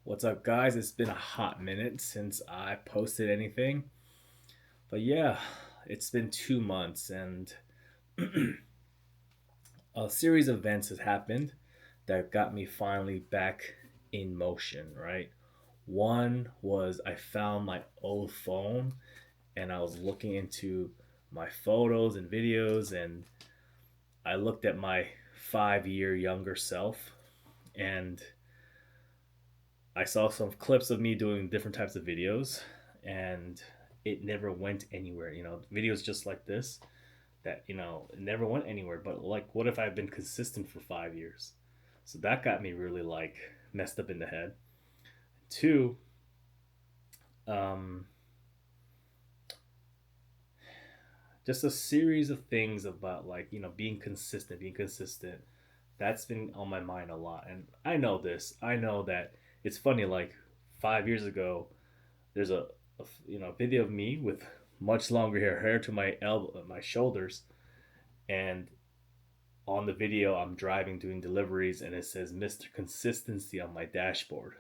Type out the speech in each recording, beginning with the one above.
What's up, guys? It's been a hot minute since I posted anything. But yeah, it's been 2 months and a series of events has happened that got me finally back in motion, right? One was I found my old phone and I was looking into my photos and videos, and I looked at my 5 year younger self, and I saw some clips of me doing different types of videos, and it never went anywhere. Videos just like this that it never went anywhere. But like, what if I've been consistent for 5 years? So that got me really like messed up in the head. Two, um, just a series of things about like being consistent, being consistent. That's been on my mind a lot, and I know this. I know that it's funny. Like 5 years ago, there's a video of me with much longer hair to my elbow, my shoulders, and on the video I'm driving doing deliveries, and it says Mr. Consistency on my dashboard,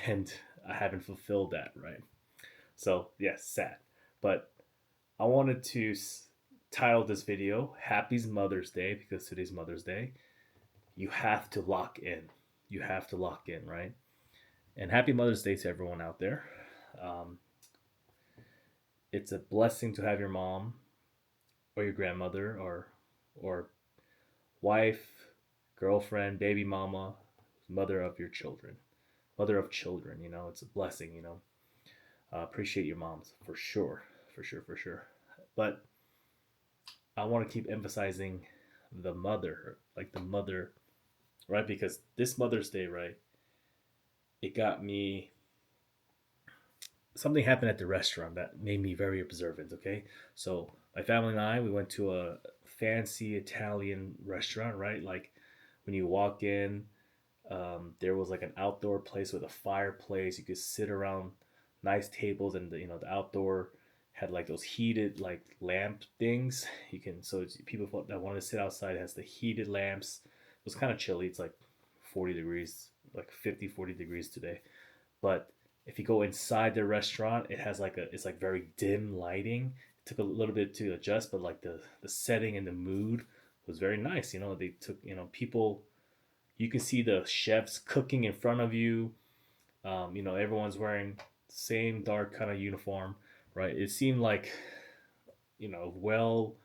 and I haven't fulfilled that, right? So yes, sad, but I wanted to title this video "Happy Mother's Day" because today's Mother's Day. You have to lock in. You have to lock in, right? And happy Mother's Day to everyone out there. Um, it's a blessing to have your mom or your grandmother or wife, girlfriend, baby mama, mother of your children, mother of children. It's a blessing. Appreciate your moms for sure, for sure, for sure. But I want to keep emphasizing the mother, like the mother, right? Because this Mother's Day, right? It got me. Something happened at the restaurant that made me very observant. Okay, so my family and I, we went to a fancy Italian restaurant, right? Like when you walk in, there was like an outdoor place with a fireplace. You could sit around nice tables, and the outdoor had like those heated like lamp things. You can so it's, people that want to sit outside has the heated lamps. It was kind of chilly. It's like 40 degrees, like 50, 40 degrees today. But if you go inside the restaurant, it's like very dim lighting. It took a little bit to adjust, but like the setting and the mood was very nice. They took people. You can see the chefs cooking in front of you. Everyone's wearing the same dark kind of uniform, right? It seemed like well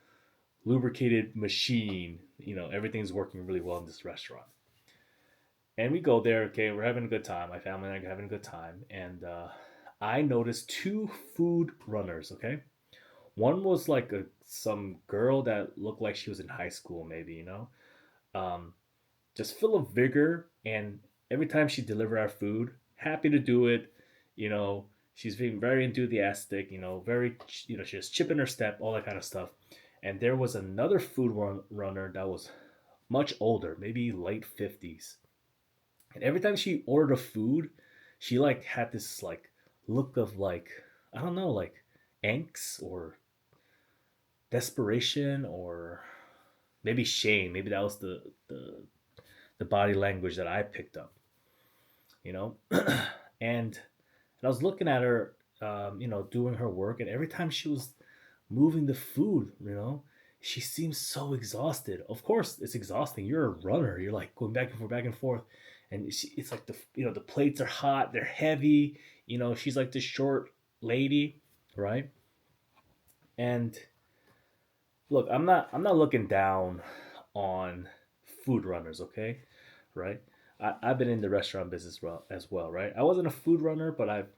lubricated machine. Everything's working really well in this restaurant. And we go there. Okay, we're having a good time. My family and I are having a good time, and I noticed two food runners. Okay, one was like some girl that looked like she was in high school, maybe um, just full of vigor, and every time she delivered our food, happy to do it. You know, she's being very enthusiastic. Very she's chipping her step, all that kind of stuff. And there was another runner that was much older, maybe late 50s, and every time she ordered a food, she like had this like look of like I don't know, like angst or desperation or maybe shame. Maybe that was the body language that I picked up, you know. And I was looking at her, doing her work, and every time she was moving the food, she seems so exhausted. Of course, it's exhausting. You're a runner. You're like going back and forth, and it's like the plates are hot. They're heavy. She's like this short lady, right? And look, I'm not looking down on food runners, okay? Right? I've been in the restaurant business as well, right? I wasn't a food runner, but I've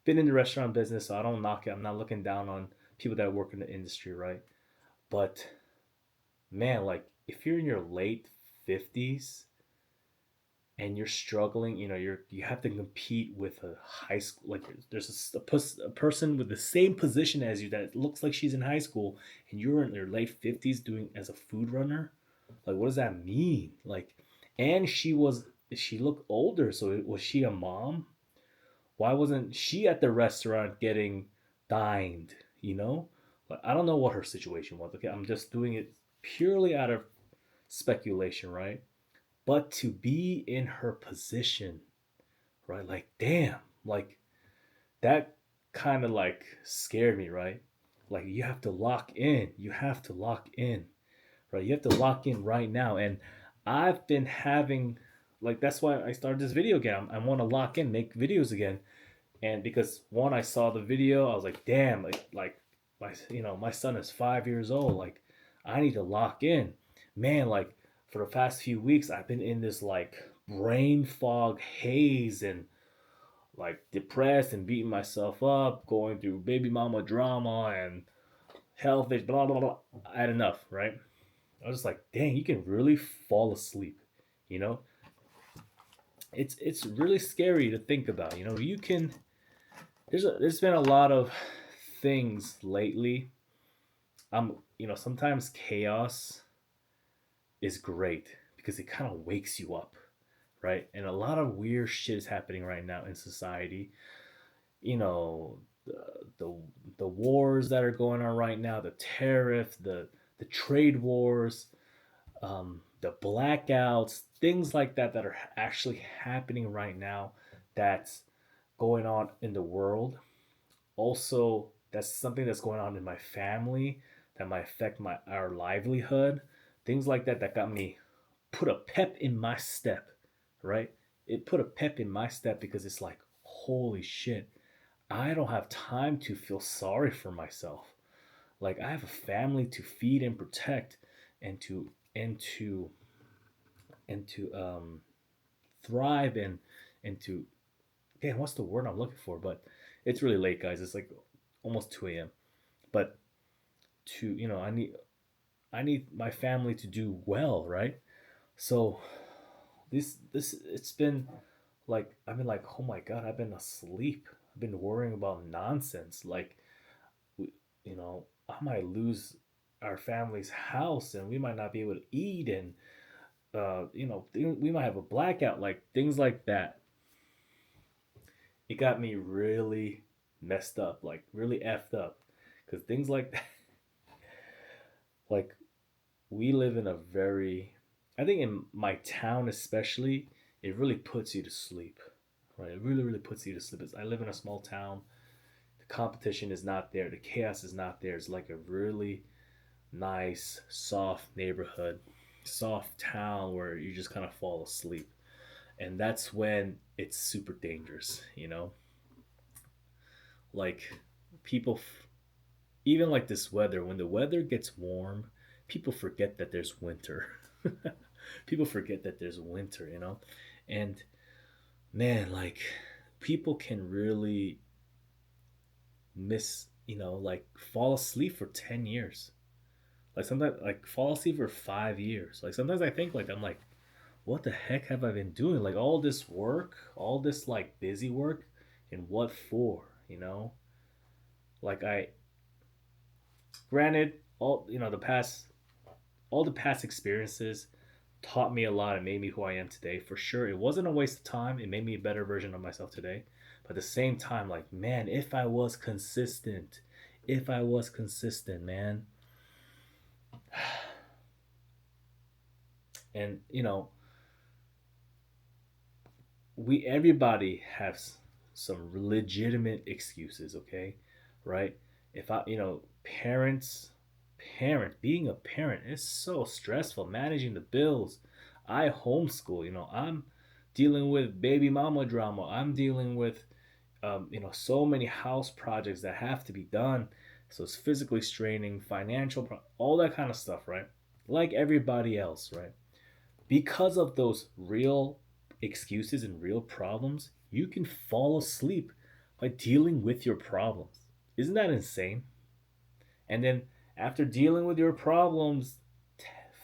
been in the restaurant business, so I don't knock it. I'm not looking down on people that work in the industry, right? But man, like if you're in your late 50s and you're struggling, you have to compete with a high school. Like there's a person with the same position as you that looks like she's in high school, and you're in your late 50s doing as a food runner. Like, what does that mean? Like, and she looked older, so was she a mom? Why wasn't she at the restaurant getting dined? But I don't know what her situation was. Okay, I'm just doing it purely out of speculation, right? But to be in her position, right? Like, damn, like that kind of like scared me, right? Like, you have to lock in. You have to lock in, right? You have to lock in right now. And I've been having, like, that's why I started this video again. I want to lock in, make videos again. And because one, I saw the video, I was like, damn, like my, my son is 5 years old. Like, I need to lock in, man. Like, for the past few weeks, I've been in this like brain fog haze and like depressed and beating myself up, going through baby mama drama and health issues, blah blah blah. I had enough, right? I was just like, dang, you can really fall asleep, you know? It's really scary to think about. You can. There's been a lot of things lately. Sometimes chaos is great because it kind of wakes you up, right? And a lot of weird shit is happening right now in society. You know, the the, the wars that are going on right now, the tariff, the trade wars, the blackouts, things like that that are actually happening right now. That's going on in the world. Also, that's something that's going on in my family that might affect our livelihood. Things like that that got me put a pep in my step, right? It put a pep in my step because it's like, holy shit, I don't have time to feel sorry for myself. Like, I have a family to feed and protect and to thrive and to, damn, what's the word I'm looking for? But it's really late, guys. It's like almost 2 a.m. But I need my family to do well, right? So this it's been like, I've been like, oh my god, I've been asleep. I've been worrying about nonsense. Like, I might lose our family's house and we might not be able to eat, and we might have a blackout, like things like that. It got me really messed up, like really effed up, because things like that, like, we live in a very, I think in my town especially, it really puts you to sleep, right? It really, really puts you to sleep. I live in a small town. The competition is not there. The chaos is not there. It's like a really nice, soft neighborhood, soft town where you just kind of fall asleep. And that's when it's super dangerous. Like, people, even like this weather, when the weather gets warm, people forget that there's winter. People forget that there's winter. And man, like, people can really like fall asleep for 10 years. Like, sometimes, like, fall asleep for 5 years. Like, sometimes I think, like, I'm like, what the heck have I been doing? Like, all this work, all this like busy work, and what for? Like, granted, all the past experiences taught me a lot and made me who I am today. For sure, it wasn't a waste of time. It made me a better version of myself today. But at the same time, like, man, if I was consistent, man. And we everybody has some legitimate excuses, okay? Right? If I, being a parent is so stressful, managing the bills. I homeschool, I'm dealing with baby mama drama. I'm dealing with so many house projects that have to be done. So it's physically straining, all that kind of stuff, right? Like everybody else, right? Because of those real excuses and real problems, you can fall asleep by dealing with your problems. Isn't that insane? And then after dealing with your problems,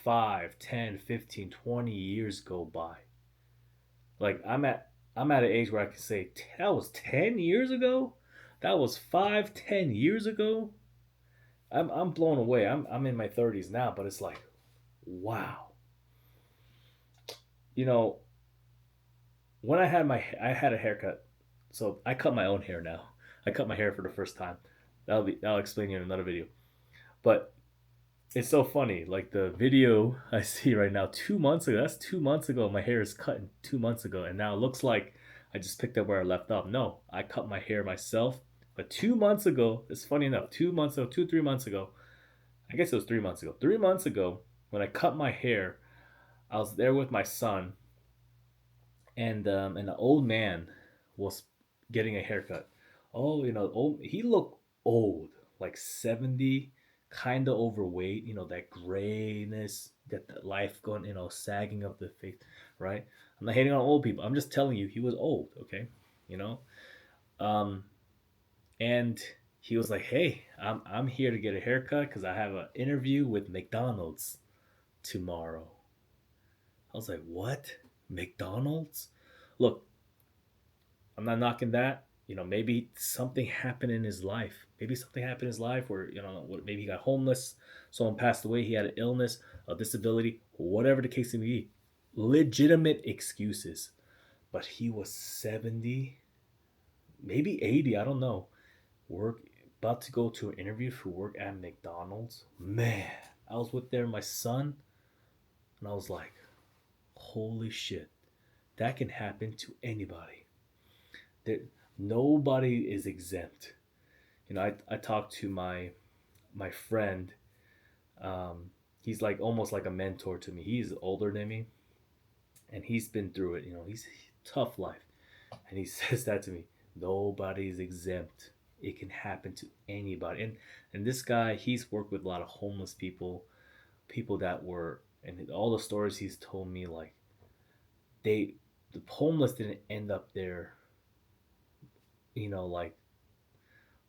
5, 10, 15, 20 years go by. Like, I'm at an age where I can say, that was 10 years ago? That was 5, 10 years ago? I'm blown away. I'm in my 30s now, but it's like, wow. You know, when I had a haircut, so I cut my own hair now. I cut my hair for the first time. I'll explain you in another video. But it's so funny. Like the video I see right now, 2 months ago. That's 2 months ago. My hair is cut 2 months ago, and now it looks like I just picked up where I left off. No, I cut my hair myself. But 2 months ago, it's funny enough. 2 months ago, 3 months ago. I guess it was 3 months ago. 3 months ago, when I cut my hair, I was there with my son, and the old man was getting a haircut. Oh, he looked old, like 70, kind of overweight. That grayness, that life going, sagging of the face, right? I'm not hating on old people. I'm just telling you, he was old. Okay, you know. Um, and he was like, "Hey, I'm here to get a haircut because I have an interview with McDonald's tomorrow." I was like, "What? McDonald's?" Look, I'm not knocking that. Maybe something happened in his life. Maybe something happened in his life where, maybe he got homeless, someone passed away, he had an illness, a disability, whatever the case may be. Legitimate excuses. But he was 70, maybe 80, I don't know. Work About to go to an interview for work at McDonald's. Man, I was with there my son, and I was like, holy shit, that can happen to anybody. There, nobody is exempt. I talked to my friend. He's like almost like a mentor to me. He's older than me, and he's been through it. He's tough life, and he says that to me. Nobody's exempt. It can happen to anybody. And this guy, he's worked with a lot of homeless people, people that were, and all the stories he's told me, like they, the homeless didn't end up there,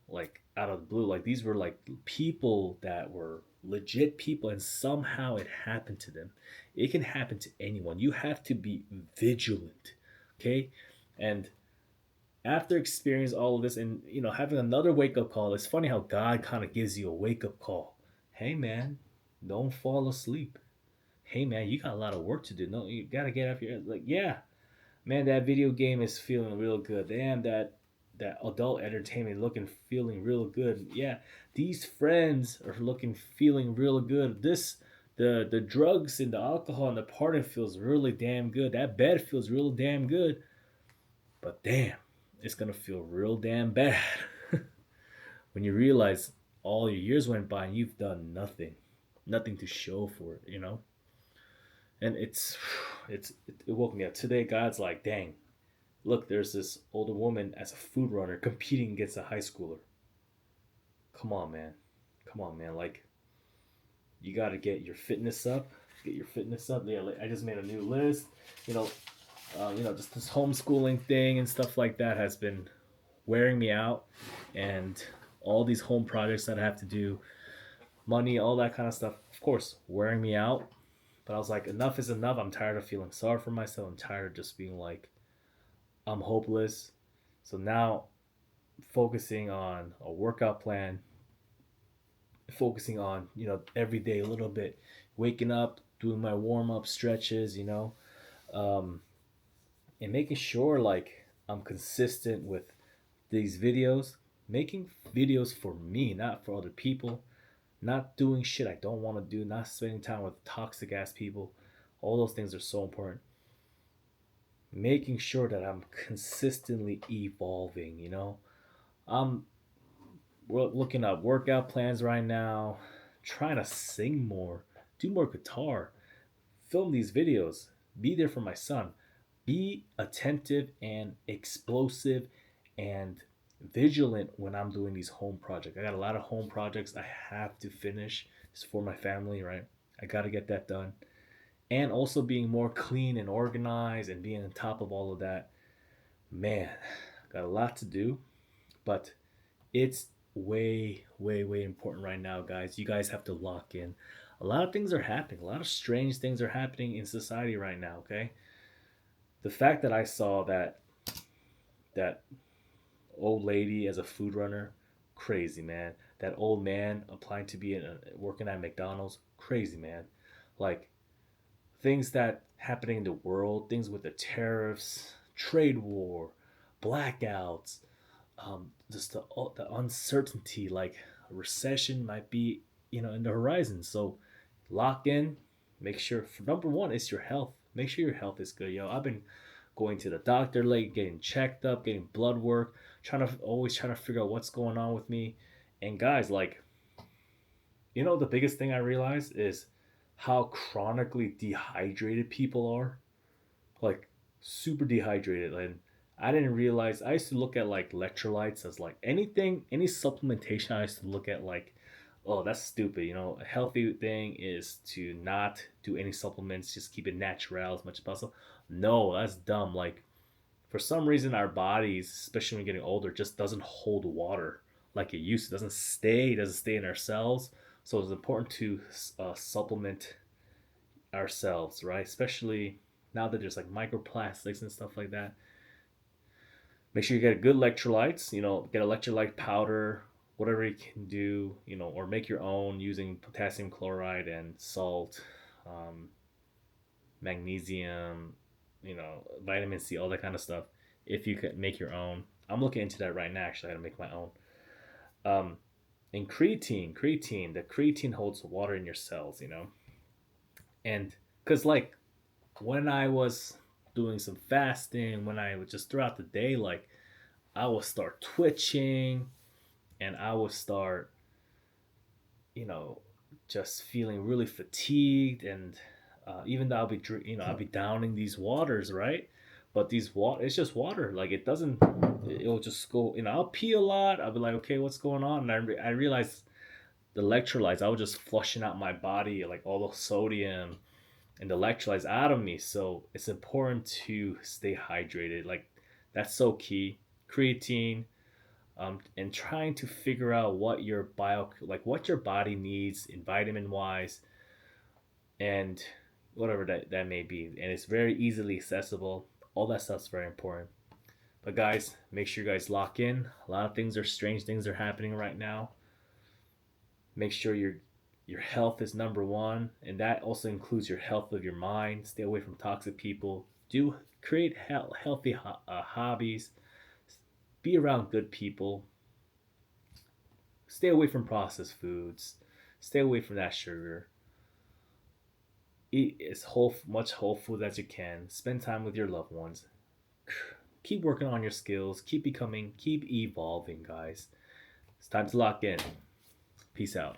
like out of the blue. Like these were like people that were legit people, and somehow it happened to them. It can happen to anyone. You have to be vigilant, okay? And after experiencing all of this, and having another wake up call, it's funny how God kind of gives you a wake up call. Hey man, don't fall asleep. Hey man, you got a lot of work to do. No, you gotta get off your, like, yeah, man, that video game is feeling real good. Damn, that adult entertainment looking feeling real good. Yeah, these friends are looking feeling real good. The drugs and the alcohol and the party feels really damn good. That bed feels real damn good. But damn, it's gonna feel real damn bad when you realize all your years went by and you've done nothing, nothing to show for it. And it woke me up today. God's like, dang, look, there's this older woman as a food runner competing against a high schooler. Come on, man. Come on, man. Like, you got to get your fitness up. Get your fitness up. Yeah, like, I just made a new list. You know, just this homeschooling thing and stuff like that has been wearing me out, and all these home projects that I have to do, money, all that kind of stuff. Of course, wearing me out. But I was like, enough is enough. I'm tired of feeling sorry for myself. I'm tired of just being like, I'm hopeless. So now, focusing on a workout plan, focusing on, every day a little bit, waking up, doing my warm up stretches, um, and making sure like I'm consistent with these videos, making videos for me, not for other people, not doing shit I don't want to do, not spending time with toxic ass people. All those things are so important. Making sure that I'm consistently evolving, I'm looking at workout plans right now, trying to sing more, do more guitar, film these videos, be there for my son, be attentive and explosive and vigilant when I'm doing these home projects. I got a lot of home projects I have to finish. It's for my family, right? I got to get that done. And also being more clean and organized and being on top of all of that. Man, got a lot to do, but it's way, way, way important right now, guys. You guys have to lock in. A lot of things are happening. A lot of strange things are happening in society right now, okay? The fact that I saw that old lady as a food runner, crazy, man. That old man applying to be working at McDonald's, crazy, man. Like things that happening in the world, things with the tariffs, trade war, blackouts, just the uncertainty, like a recession might be in the horizon. So lock in. Make sure for number one is your health. Make sure your health is good. I've been going to the doctor, like getting checked up, getting blood work, trying to figure out what's going on with me. And guys, like, the biggest thing I realized is how chronically dehydrated people are. Like super dehydrated. And I didn't realize, I used to look at like electrolytes as like anything, any supplementation. I used to look at like, oh, that's stupid. A healthy thing is to not do any supplements, just keep it natural as much as possible. No, that's dumb. Like, for some reason, our bodies, especially when we're getting older, just doesn't hold water like it used to. It doesn't stay in our cells. So it's important to supplement ourselves, right? Especially now that there's like microplastics and stuff like that. Make sure you get good electrolytes. Get electrolyte powder, whatever you can do. Or make your own using potassium chloride and salt, um, magnesium, vitamin C, all that kind of stuff. If you could make your own, I'm looking into that right now. Actually, how to make my own. Um, and the creatine holds water in your cells. And because like when I was doing some fasting, when I would just throughout the day, like I would start twitching, and I would start, you know, just feeling really fatigued, and even though I'll be downing these waters, right? But these water, it's just water. Like it doesn't, it'll just go. I'll pee a lot. I'll be like, okay, what's going on? And I realized the electrolytes. I was just flushing out my body, like all the sodium and the electrolytes out of me. So it's important to stay hydrated. Like that's so key. Creatine, and trying to figure out what your body needs in vitamin wise, and whatever that may be. And it's very easily accessible. All that stuff's very important. But guys, make sure you guys lock in. A lot of strange things are happening right now. Make sure your health is number one, and that also includes your health of your mind. Stay away from toxic people. Do create healthy hobbies. Be around good people. Stay away from processed foods. Stay away from that sugar. Eat as much whole food as you can. Spend time with your loved ones. Keep working on your skills. Keep evolving, guys. It's time to lock in. Peace out.